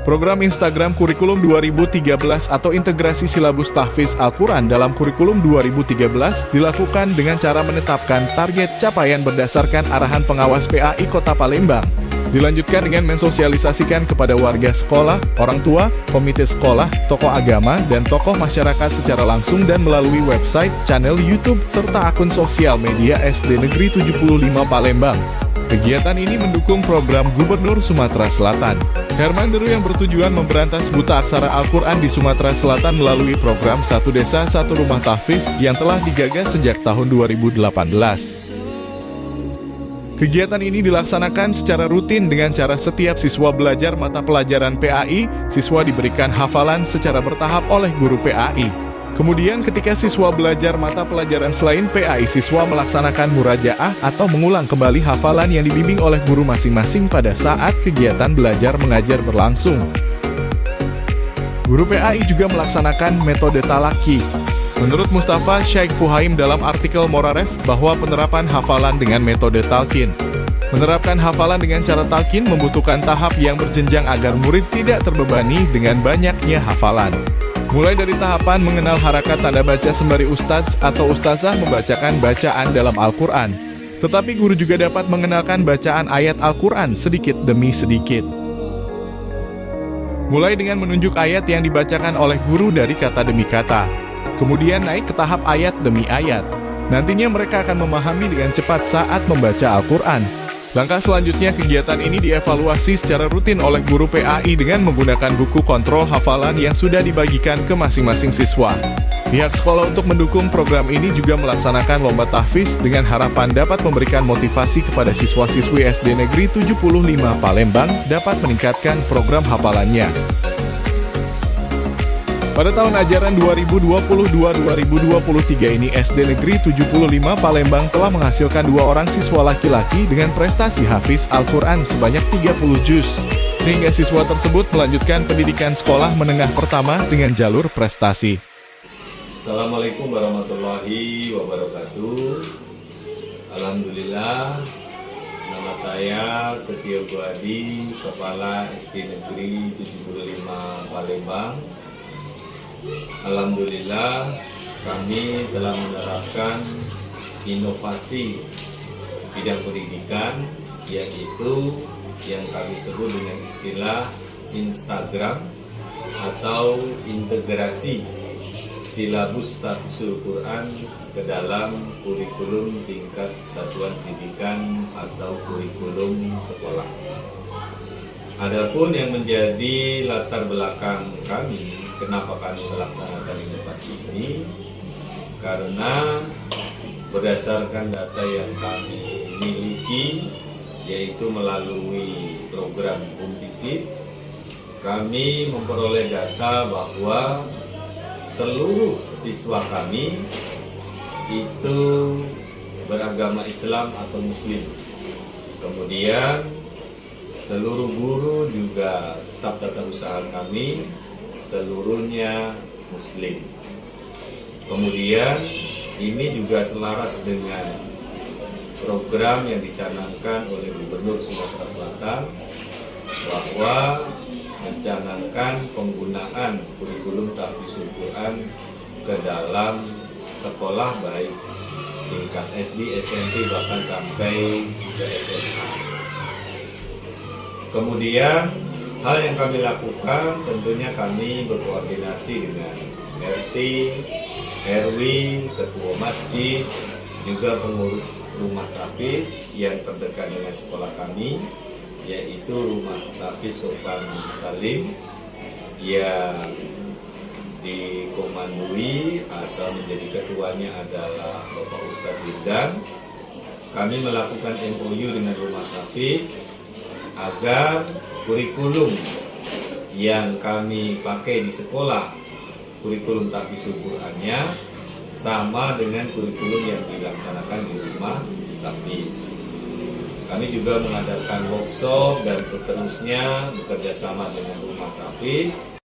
Program Instagram Kurikulum 2013 atau integrasi silabus tahfiz Al-Quran dalam Kurikulum 2013 dilakukan dengan cara menetapkan target capaian berdasarkan arahan pengawas PAI Kota Palembang. Dilanjutkan dengan mensosialisasikan kepada warga sekolah, orang tua, komite sekolah, tokoh agama, dan tokoh masyarakat secara langsung dan melalui website, channel YouTube, serta akun sosial media SD Negeri 75 Palembang. Kegiatan ini mendukung program Gubernur Sumatera Selatan, Herman Deru, yang bertujuan memberantas buta aksara Al-Quran di Sumatera Selatan melalui program Satu Desa Satu Rumah Tahfiz yang telah digagas sejak tahun 2018. Kegiatan ini dilaksanakan secara rutin dengan cara setiap siswa belajar mata pelajaran PAI, siswa diberikan hafalan secara bertahap oleh guru PAI. Kemudian ketika siswa belajar mata pelajaran selain PAI, siswa melaksanakan murajaah atau mengulang kembali hafalan yang dibimbing oleh guru masing-masing pada saat kegiatan belajar mengajar berlangsung. Guru PAI juga melaksanakan metode talaki. Menurut Mustafa Syaikh Fuhaim dalam artikel Moraref bahwa penerapan hafalan dengan metode talqin. Menerapkan hafalan dengan cara talqin membutuhkan tahap yang berjenjang agar murid tidak terbebani dengan banyaknya hafalan. Mulai dari tahapan mengenal harakat tanda baca sembari ustadz atau ustazah membacakan bacaan dalam Al-Quran. Tetapi guru juga dapat mengenalkan bacaan ayat Al-Quran sedikit demi sedikit. Mulai dengan menunjuk ayat yang dibacakan oleh guru dari kata demi kata. Kemudian naik ke tahap ayat demi ayat. Nantinya mereka akan memahami dengan cepat saat membaca Al-Quran. Langkah selanjutnya, kegiatan ini dievaluasi secara rutin oleh guru PAI dengan menggunakan buku kontrol hafalan yang sudah dibagikan ke masing-masing siswa. Pihak sekolah untuk mendukung program ini juga melaksanakan lomba tahfiz dengan harapan dapat memberikan motivasi kepada siswa-siswi SD Negeri 75 Palembang dapat meningkatkan program hafalannya. Pada tahun ajaran 2022-2023 ini, SD Negeri 75 Palembang telah menghasilkan 2 orang siswa laki-laki dengan prestasi hafiz Al-Quran sebanyak 30 juz. Sehingga siswa tersebut melanjutkan pendidikan sekolah menengah pertama dengan jalur prestasi. Assalamualaikum warahmatullahi wabarakatuh. Alhamdulillah, nama saya Setio Guadi, Kepala SD Negeri 75 Palembang. Alhamdulillah, kami telah menerapkan inovasi bidang pendidikan, yaitu yang kami sebut dengan istilah Instagram atau integrasi silabus tahfizul Quran ke dalam kurikulum tingkat satuan pendidikan atau kurikulum sekolah. Adapun yang menjadi latar belakang kami, kenapa kami melaksanakan inovasi ini? Karena berdasarkan data yang kami miliki, yaitu melalui program Umpisit, kami memperoleh data bahwa seluruh siswa kami itu beragama Islam atau Muslim. Kemudian seluruh guru juga staf tata usaha kami seluruhnya Muslim. Kemudian ini juga selaras dengan program yang dicanangkan oleh Gubernur Sumatera Selatan bahwa mencanangkan penggunaan kurikulum tahfizul Quran ke dalam sekolah baik tingkat SD, SMP bahkan sampai ke SMA. Kemudian hal yang kami lakukan tentunya kami berkoordinasi dengan RT, RW, ketua masjid, juga pengurus rumah tahfiz yang terdekat dengan sekolah kami, yaitu Rumah Tahfiz Sultan Salim yang dikomandoi atau menjadi ketuanya adalah Bapak Ustadz Wildan. Kami melakukan MOU dengan rumah tahfiz agar kurikulum yang kami pakai di sekolah, kurikulum tahfizul Qur'annya sama dengan kurikulum yang dilaksanakan di rumah tahfiz. Kami juga mengadakan workshop dan seterusnya bekerja sama dengan rumah tahfiz